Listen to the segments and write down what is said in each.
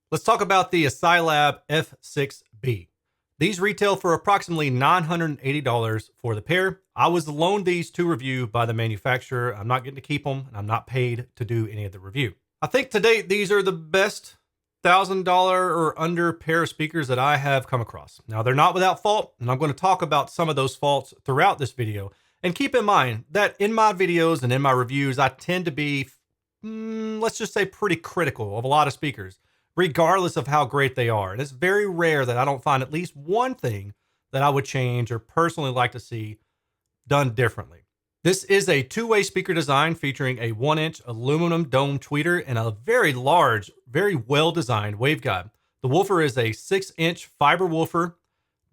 Let's talk about the AsciLab F6B. These retail for approximately $980 for the pair. I was loaned these to review by the manufacturer. I'm not getting to keep them, and I'm not paid to do any of the review. I think to date, these are the best $1,000 or under pair of speakers that I have come across. Now, they're not without fault, and I'm going to talk about some of those faults throughout this video. And keep in mind that in my videos and in my reviews, I tend to be, let's just say, pretty critical of a lot of speakers, regardless of how great they are. And it's very rare that I don't find at least one thing that I would change or personally like to see done differently. This is a two-way speaker design featuring a 1-inch aluminum dome tweeter and a very large, very well-designed waveguide. The woofer is a 6-inch fiber woofer.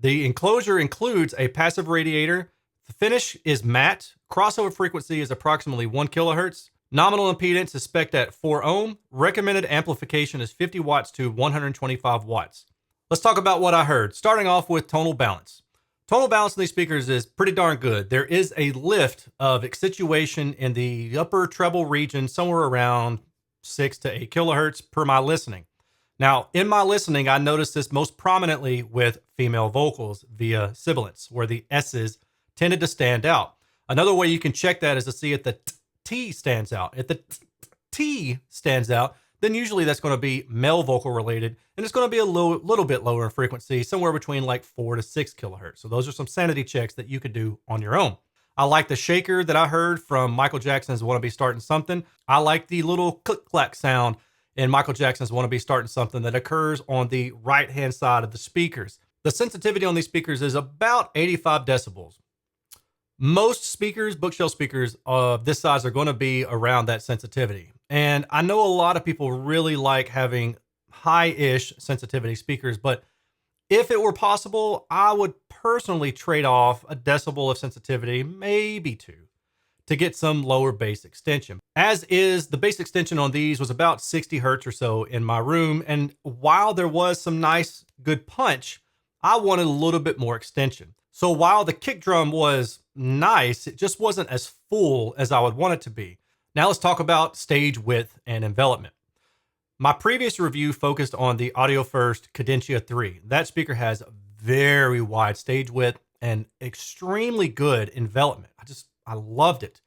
The enclosure includes a passive radiator. The finish is matte. Crossover frequency is approximately 1 kilohertz. Nominal impedance is spec'd at 4 ohm. Recommended amplification is 50 watts to 125 watts. Let's talk about what I heard. Starting off with tonal balance. Tonal balance in these speakers is pretty darn good. There is a lift of accentuation in the upper treble region, somewhere around 6 to 8 kilohertz per my listening. Now, in my listening, I noticed this most prominently with female vocals via sibilance, where the S's tended to stand out. Another way you can check that is to see if the T stands out. If the T stands out, then usually that's going to be male vocal related, and it's going to be a little bit lower in frequency, somewhere between like 4 to 6 kilohertz. So those are some sanity checks that you could do on your own. I like the shaker that I heard from Michael Jackson's Wanna Be Starting Something. I like the little click-clack sound in Michael Jackson's Wanna Be Starting Something that occurs on the right-hand side of the speakers. The sensitivity on these speakers is about 85 decibels. Most speakers, bookshelf speakers of this size, are going to be around that sensitivity. And I know a lot of people really like having high-ish sensitivity speakers, but if it were possible, I would personally trade off a decibel of sensitivity, maybe 2, to get some lower bass extension. As is, the bass extension on these was about 60 hertz or so in my room. And while there was some nice, good punch, I wanted a little bit more extension. So while the kick drum was nice, it just wasn't as full as I would want it to be. Now let's talk about stage width and envelopment. My previous review focused on the Audio First Cadencia 3. That speaker has very wide stage width and extremely good envelopment. I loved it.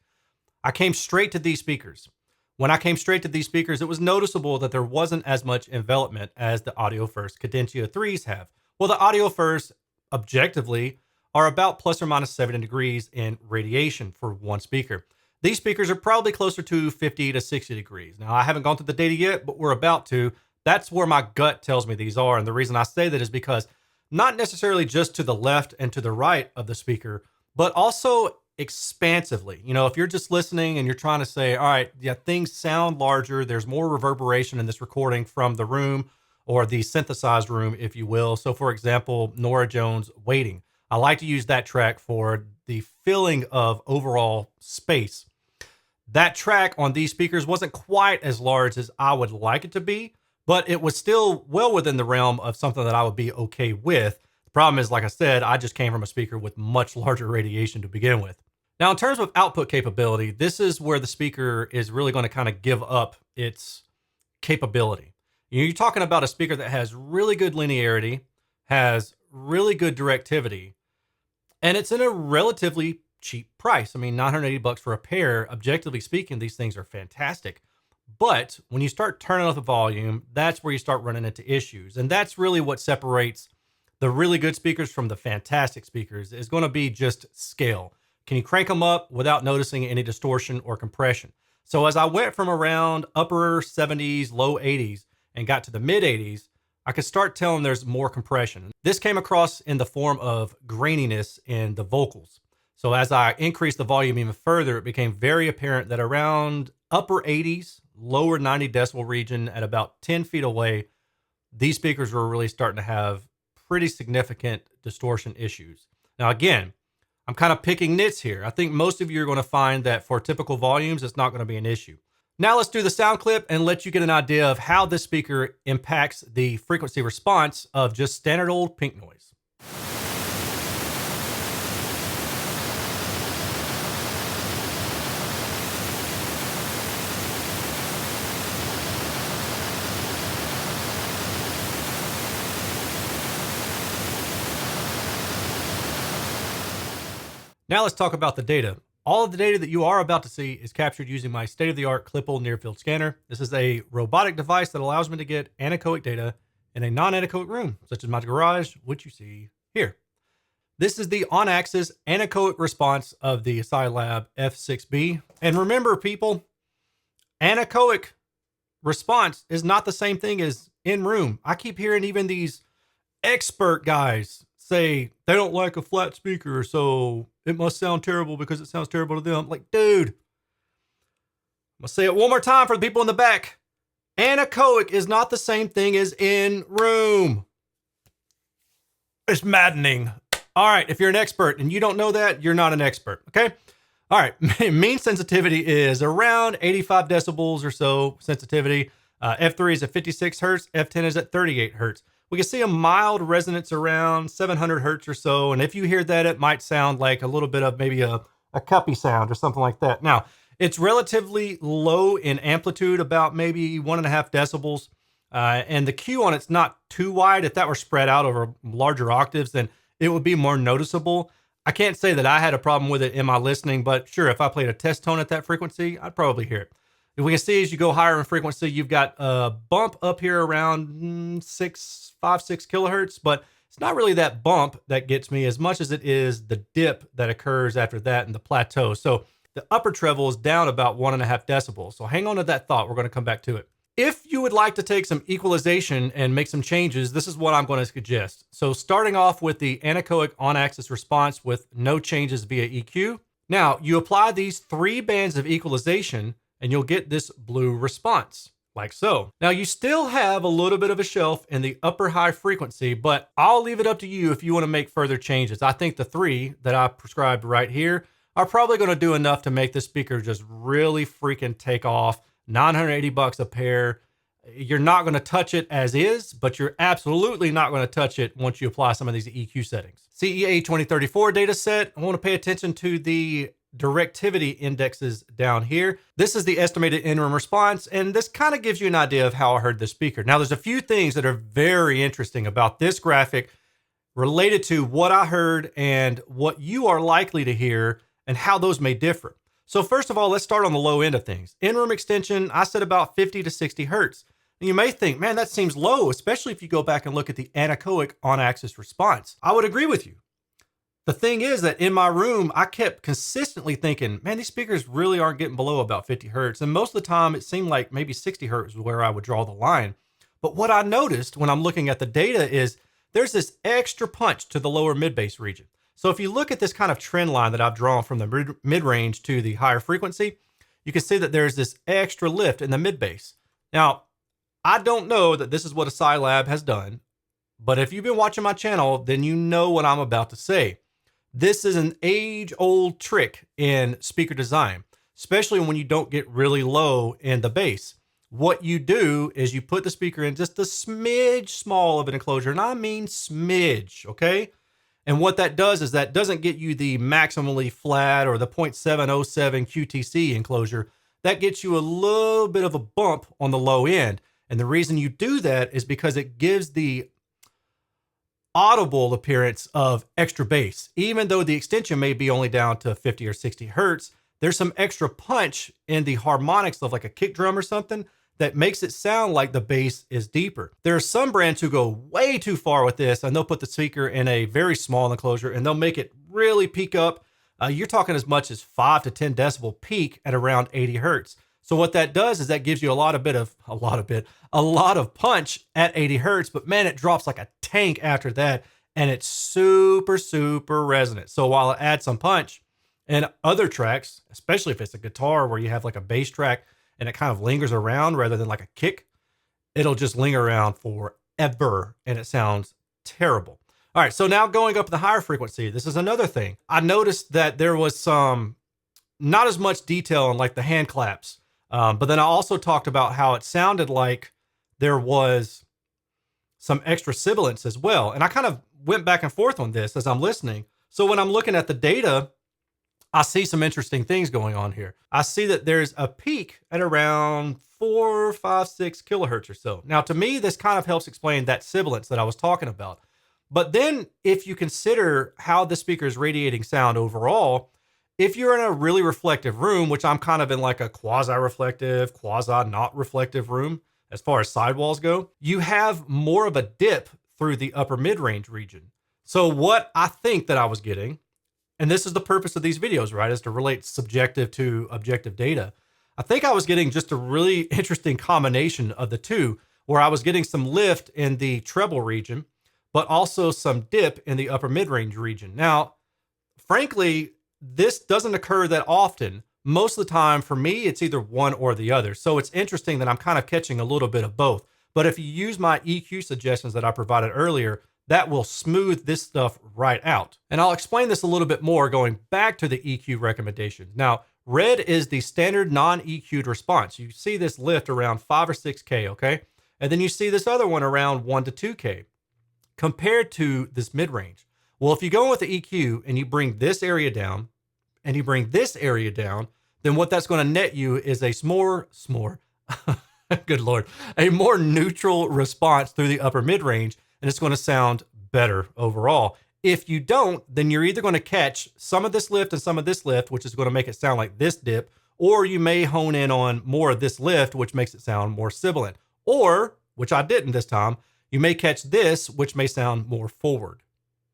I came straight to these speakers. When I came straight to these speakers, it was noticeable that there wasn't as much envelopment as the Audio First Cadencia 3s have. Well, the Audio First, objectively, are about plus or minus 70 degrees in radiation for one speaker. These speakers are probably closer to 50 to 60 degrees. Now, I haven't gone through the data yet, but we're about to. That's where my gut tells me these are. And the reason I say that is because not necessarily just to the left and to the right of the speaker, but also expansively. You know, if you're just listening and you're trying to say, all right, yeah, things sound larger, there's more reverberation in this recording from the room or the synthesized room, if you will. So, for example, Norah Jones' Waiting. I like to use that track for the filling of overall space. That track on these speakers wasn't quite as large as I would like it to be, but it was still well within the realm of something that I would be okay with. The problem is, like I said, I just came from a speaker with much larger radiation to begin with. Now, in terms of output capability, this is where the speaker is really going to kind of give up its capability. You're talking about a speaker that has really good linearity, has really good directivity, and it's in a relatively cheap price. I mean, $980 for a pair. Objectively speaking, these things are fantastic. But when you start turning up the volume, that's where you start running into issues. And that's really what separates the really good speakers from the fantastic speakers, is going to be just scale. Can you crank them up without noticing any distortion or compression? So as I went from around upper 70s, low 80s, and got to the mid 80s, I could start telling there's more compression. This came across in the form of graininess in the vocals. So as I increased the volume even further, it became very apparent that around upper 80s, lower 90 decibel region at about 10 feet away, these speakers were really starting to have pretty significant distortion issues. Now, again, I'm kind of picking nits here. I think most of you are going to find that for typical volumes, it's not going to be an issue. Now let's do the sound clip and let you get an idea of how this speaker impacts the frequency response of just standard old pink noise. Now let's talk about the data. All of the data that you are about to see is captured using my state-of-the-art Clipple near-field scanner. This is a robotic device that allows me to get anechoic data in a non-anechoic room, such as my garage, which you see here. This is the on-axis anechoic response of the AsciLab F6B. And remember, people, anechoic response is not the same thing as in-room. I keep hearing even these expert guys say they don't like a flat speaker, so it must sound terrible because it sounds terrible to them. Like, dude, I'm gonna say it one more time for the people in the back. Anechoic is not the same thing as in-room. It's maddening. All right, if you're an expert and you don't know that, you're not an expert, okay? All right, mean sensitivity is around 85 decibels or so sensitivity. F3 is at 56 hertz, F10 is at 38 hertz. We can see a mild resonance around 700 hertz or so, and if you hear that, it might sound like a little bit of maybe a cuppy sound or something like that. Now, it's relatively low in amplitude, about maybe 1.5 decibels, and the Q on it's not too wide. If that were spread out over larger octaves, then it would be more noticeable. I can't say that I had a problem with it in my listening, but sure, if I played a test tone at that frequency, I'd probably hear it. And we can see as you go higher in frequency, you've got a bump up here around 5, 6 kilohertz, but it's not really that bump that gets me as much as it is the dip that occurs after that and the plateau. So the upper treble is down about 1.5 decibels. So hang on to that thought. We're going to come back to it. If you would like to take some equalization and make some changes, this is what I'm going to suggest. So starting off with the anechoic on-axis response with no changes via EQ. Now you apply these 3 bands of equalization and you'll get this blue response, like so. Now you still have a little bit of a shelf in the upper high frequency, but I'll leave it up to you if you want to make further changes. I think the 3 that I prescribed right here are probably going to do enough to make this speaker just really freaking take off. $980 a pair. You're not going to touch it as is, but you're absolutely not going to touch it once you apply some of these EQ settings. CEA 2034 data set. I want to pay attention to the directivity indexes down here. This is the estimated in-room response, and this kind of gives you an idea of how I heard the speaker. Now, there's a few things that are very interesting about this graphic related to what I heard and what you are likely to hear and how those may differ. So first of all, let's start on the low end of things. In-room extension, I said about 50 to 60 hertz. And you may think, man, that seems low, especially if you go back and look at the anechoic on-axis response. I would agree with you. The thing is that in my room, I kept consistently thinking, man, these speakers really aren't getting below about 50 hertz. And most of the time, it seemed like maybe 60 hertz was where I would draw the line. But what I noticed when I'm looking at the data is there's this extra punch to the lower mid-bass region. So if you look at this kind of trend line that I've drawn from the mid-range to the higher frequency, you can see that there's this extra lift in the mid-bass. Now, I don't know that this is what AsciLab has done, but if you've been watching my channel, then you know what I'm about to say. This is an age-old trick in speaker design, especially when you don't get really low in the bass. What you do is you put the speaker in just a smidge small of an enclosure, and I mean smidge, okay? And what that does is that doesn't get you the maximally flat or the 0.707 QTC enclosure. That gets you a little bit of a bump on the low end. And the reason you do that is because it gives the audible appearance of extra bass. Even though the extension may be only down to 50 or 60 hertz, there's some extra punch in the harmonics of like a kick drum or something that makes it sound like the bass is deeper. There are some brands who go way too far with this, and they'll put the speaker in a very small enclosure and they'll make it really peak up. You're talking as much as 5 to 10 decibel peak at around 80 hertz. So what that does is that gives you a lot of punch at 80 hertz, but man, it drops like a tank after that, and it's super, super resonant. So while it adds some punch and other tracks, especially if it's a guitar where you have like a bass track and it kind of lingers around rather than like a kick, it'll just linger around forever and it sounds terrible. All right, so now going up the higher frequency, this is another thing. I noticed that there was not as much detail on like the hand claps, but then I also talked about how it sounded like there was some extra sibilance as well. And I kind of went back and forth on this as I'm listening. So when I'm looking at the data, I see some interesting things going on here. I see that there's a peak at around 4, 5, 6 kilohertz or so. Now, to me, this kind of helps explain that sibilance that I was talking about. But then if you consider how the speaker is radiating sound overall, if you're in a really reflective room, which I'm kind of in like a quasi-reflective, quasi-not reflective room, as far as sidewalls go, you have more of a dip through the upper mid-range region. So what I think that I was getting, and this is the purpose of these videos, right, is to relate subjective to objective data. I think I was getting just a really interesting combination of the two, where I was getting some lift in the treble region, but also some dip in the upper mid-range region. Now, frankly, this doesn't occur that often. Most of the time, for me, it's either one or the other. So it's interesting that I'm kind of catching a little bit of both. But if you use my EQ suggestions that I provided earlier, that will smooth this stuff right out. And I'll explain this a little bit more going back to the EQ recommendations. Now, red is the standard non-EQ'd response. You see this lift around 5 or 6K, okay? And then you see this other one around 1 to 2K compared to this mid-range. Well, if you go with the EQ and you bring this area down and you bring this area down, then what that's going to net you is a good Lord, a more neutral response through the upper mid-range, and it's going to sound better overall. If you don't, then you're either going to catch some of this lift and some of this lift, which is going to make it sound like this dip, or you may hone in on more of this lift, which makes it sound more sibilant. Or, which I didn't this time, you may catch this, which may sound more forward.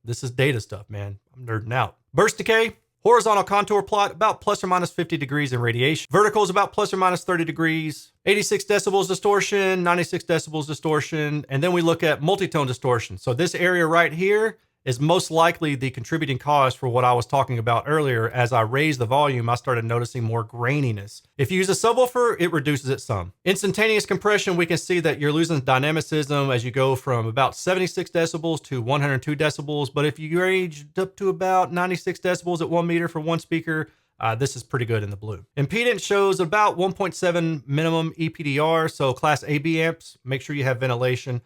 This is data stuff, man. I'm nerding out. Burst decay, horizontal contour plot, about plus or minus 50 degrees in radiation. Vertical is about plus or minus 30 degrees. 86 decibels distortion, 96 decibels distortion. And then we look at multitone distortion. So this area right here is most likely the contributing cause for what I was talking about earlier. As I raised the volume, I started noticing more graininess. If you use a subwoofer, it reduces it some. Instantaneous compression, we can see that you're losing dynamicism as you go from about 76 decibels to 102 decibels. But if you ranged up to about 96 decibels at 1 meter for one speaker, this is pretty good in the blue. Impedance shows about 1.7 minimum EPDR. So class AB amps, make sure you have ventilation.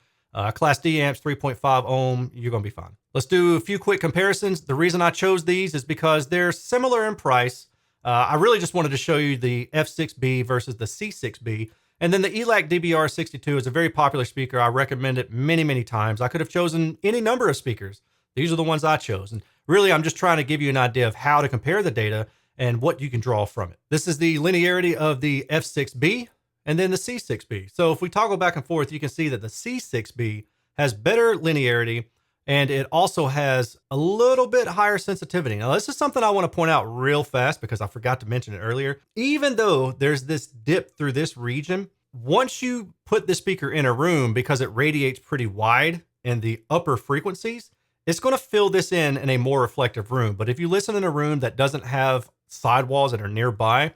Class D amps, 3.5 ohm, you're going to be fine. Let's do a few quick comparisons. The reason I chose these is because they're similar in price. I really just wanted to show you the F6B versus the C6B. And then the ELAC DBR62 is a very popular speaker. I recommend it many, many times. I could have chosen any number of speakers. These are the ones I chose. And really, I'm just trying to give you an idea of how to compare the data and what you can draw from it. This is the linearity of the F6B and then the C6B. So if we toggle back and forth, you can see that the C6B has better linearity and it also has a little bit higher sensitivity. Now, this is something I want to point out real fast because I forgot to mention it earlier. Even though there's this dip through this region, once you put the speaker in a room, because it radiates pretty wide in the upper frequencies, it's going to fill this in a more reflective room. But if you listen in a room that doesn't have sidewalls that are nearby,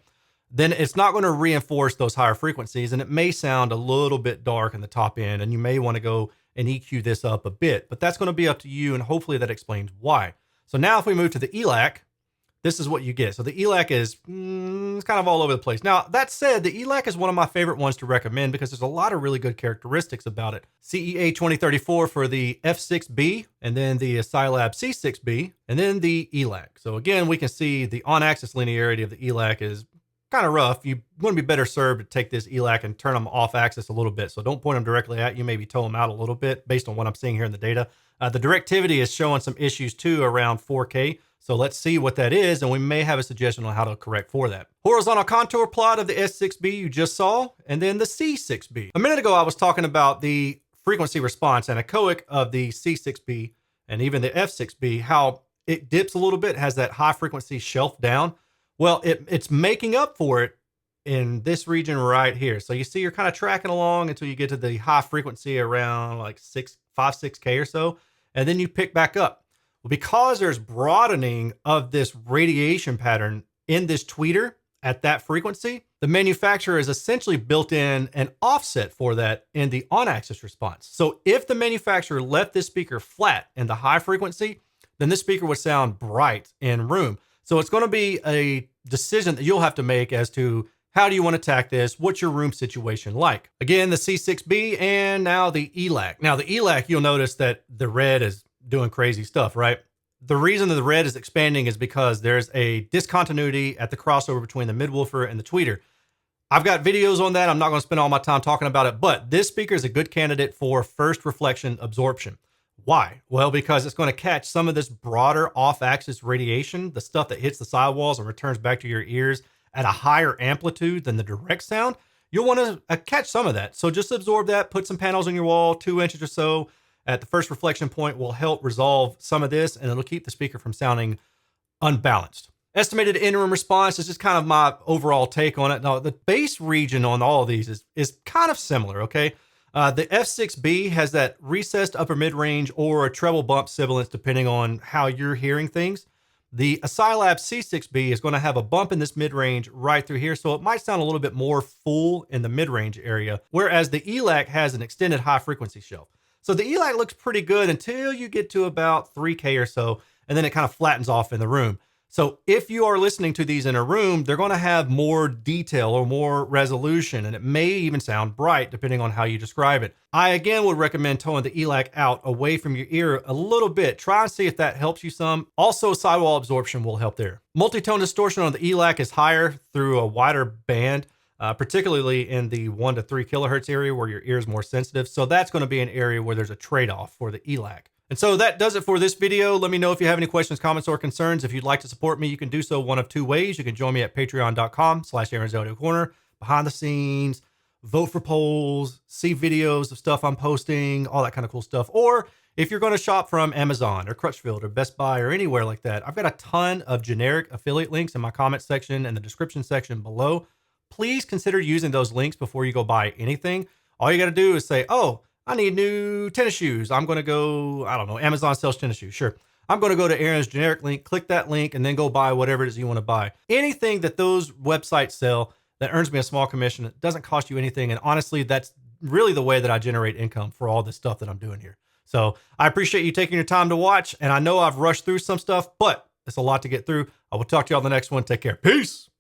then it's not going to reinforce those higher frequencies, and it may sound a little bit dark in the top end, and you may want to go and EQ this up a bit, but that's going to be up to you, and hopefully that explains why. So now if we move to the ELAC, this is what you get. So the ELAC is it's kind of all over the place. Now, that said, the ELAC is one of my favorite ones to recommend because there's a lot of really good characteristics about it. CEA 2034 for the F6B, and then the AsciLab C6B, and then the ELAC. So again, we can see the on-axis linearity of the ELAC is kind of rough. You want to be better served to take this ELAC and turn them off axis a little bit. So don't point them directly at you, maybe toe them out a little bit based on what I'm seeing here in the data. The directivity is showing some issues too around 4K. So let's see what that is, and we may have a suggestion on how to correct for that. Horizontal contour plot of the S6B you just saw, and then the C6B. A minute ago, I was talking about the frequency response anechoic of the C6B and even the F6B, how it dips a little bit, has that high frequency shelf down. Well, it's making up for it in this region right here. So you see you're kind of tracking along until you get to the high frequency around like 6K or so, and then you pick back up. Well, because there's broadening of this radiation pattern in this tweeter at that frequency, the manufacturer has essentially built in an offset for that in the on-axis response. So if the manufacturer left this speaker flat in the high frequency, then this speaker would sound bright in room. So it's going to be a decision that you'll have to make as to how do you want to attack this? What's your room situation like? Again, the C6B and now the ELAC. Now the ELAC, you'll notice that the red is doing crazy stuff, right? The reason that the red is expanding is because there's a discontinuity at the crossover between the midwoofer and the tweeter. I've got videos on that. I'm not going to spend all my time talking about it, but this speaker is a good candidate for first reflection absorption. Why? Well, because it's going to catch some of this broader off-axis radiation, the stuff that hits the sidewalls and returns back to your ears at a higher amplitude than the direct sound. You'll want to catch some of that. So just absorb that, put some panels on your wall, 2 inches or so at the first reflection point will help resolve some of this, and it'll keep the speaker from sounding unbalanced. Estimated in-room response is just kind of my overall take on it. Now, the bass region on all of these is kind of similar, okay? The F6B has that recessed upper mid-range or a treble bump sibilance depending on how you're hearing things. The AsciLab C6B is going to have a bump in this mid-range right through here, so it might sound a little bit more full in the mid-range area, whereas the ELAC has an extended high-frequency shelf. So the ELAC looks pretty good until you get to about 3K or so, and then it kind of flattens off in the room. So if you are listening to these in a room, they're going to have more detail or more resolution, and it may even sound bright depending on how you describe it. I again would recommend towing the ELAC out away from your ear a little bit. Try and see if that helps you some. Also, sidewall absorption will help there. Multi-tone distortion on the ELAC is higher through a wider band, particularly in the 1 to 3 kilohertz area where your ear is more sensitive. So that's going to be an area where there's a trade-off for the ELAC. And so that does it for this video. Let me know if you have any questions, comments, or concerns. If you'd like to support me, you can do so one of 2 ways. You can join me at patreon.com/Erin's Audio Corner, behind the scenes, vote for polls, see videos of stuff I'm posting, all that kind of cool stuff. Or if you're going to shop from Amazon or Crutchfield or Best Buy or anywhere like that, I've got a ton of generic affiliate links in my comment section and the description section below. Please consider using those links before you go buy anything. All you got to do is say, oh, I need new tennis shoes. I'm going to go, I don't know, Amazon sells tennis shoes. Sure. I'm going to go to Erin's generic link, click that link, and then go buy whatever it is you want to buy. Anything that those websites sell that earns me a small commission, it doesn't cost you anything. And honestly, that's really the way that I generate income for all this stuff that I'm doing here. So I appreciate you taking your time to watch. And I know I've rushed through some stuff, but it's a lot to get through. I will talk to you on the next one. Take care. Peace.